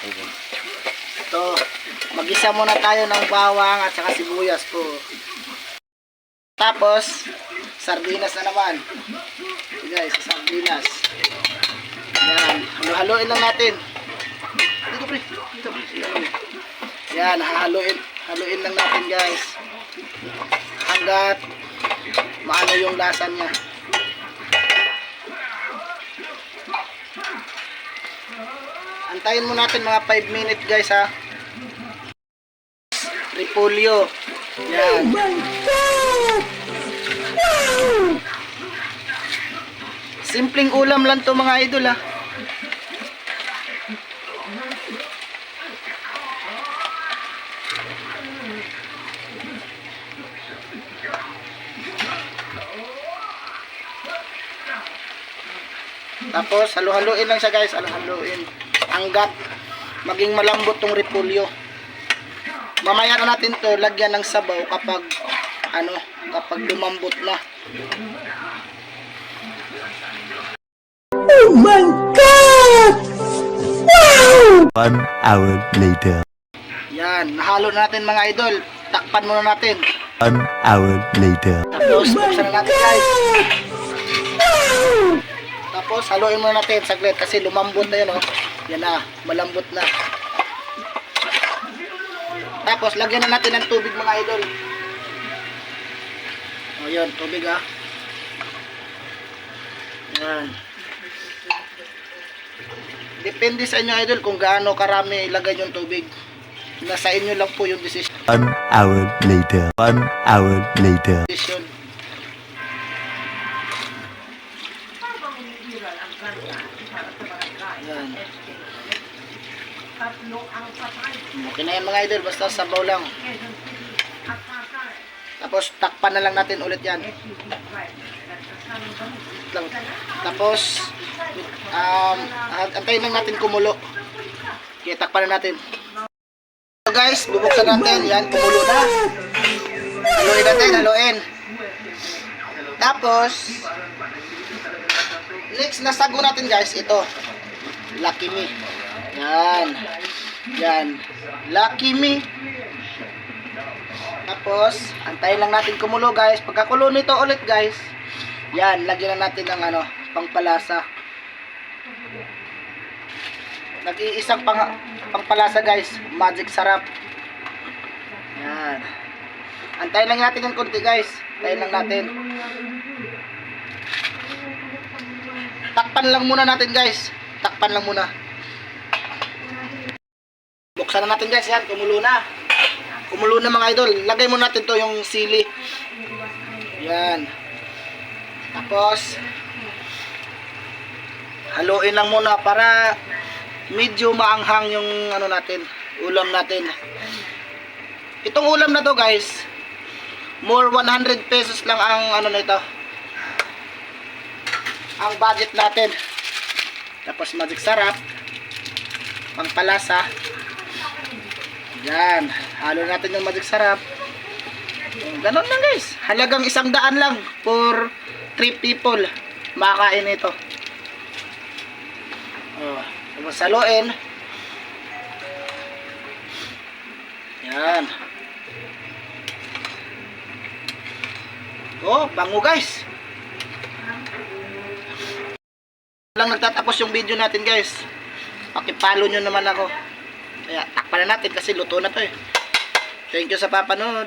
Ito, mag-isa muna tayo ng bawang at saka sibuyas po. Tapos, sardinas na naman. Ito guys, sardinas. Yan, halo-haloin lang natin. Dito pre, dito. Yan, haluin lang natin guys. Hanggat maano yung lasa niya. Antayin mo natin mga 5 minutes guys ha. Repolyo. Yan. Simpleng ulam lang to mga idol ha. Tapos halo-haloin lang siya guys, halo-haloin hanggat maging malambot tong repolyo. Mamaya na natin to lagyan ng sabaw kapag kapag lumambot na. Oh my God! Wow! 1 hour later. Yan, nahalo na natin mga idol. Takpan muna natin. 1 hour later. Tapos buksan na natin guys. Tapos haluin muna natin saglit kasi lumambot na yun oh. Yan na, malambot na. Tapos lagyan na natin ng tubig mga idol. O yun, tubig ah. Yan. Depende sa inyo idol kung gaano karami ilagay yung tubig. Nasa inyo lang po yung decision. 1 hour later. 1 hour later. Yan. Okay na yan mga idol, basta sabaw lang. Tapos takpan na lang natin ulit yan. Tapos antayin lang natin kumulo. Okay, takpan na natin. So guys, bubuksan natin. Yan, kumulo na. Haluin natin, haluin. Tapos next na sago natin guys, ito Lucky Me. Yan. Yan. Lucky Me. Tapos antayin lang natin kumulo guys. Pagkakulo nito ulit guys, yan, lagyan na natin ng pangpalasa. Nag-iisang pangpalasa guys, Magic Sarap. Yan. Antayin lang natin ng konti guys. Antayin lang natin. Takpan lang muna natin guys. Takpan lang muna. Buksan na natin guys. Yan, kumulo na. Kumulo na mga idol. Lagay muna natin to yung sili. Yan. Tapos haluin lang muna para medyo maanghang yung natin, ulam natin. Itong ulam na to guys, more 100 pesos lang ang nito. Ang budget natin. Tapos Magic Sarap, pangpalasa. Yan, halo natin yung Magic Sarap. Ganon lang guys. Halagang 100 lang for 3 people makakain ito. Tapos haluin. Yan. Bango guys. Lang nagtatapos yung video natin guys. Pakipalo nyo naman ako. Kaya takpan na natin kasi luto na to eh. Thank you sa papanood.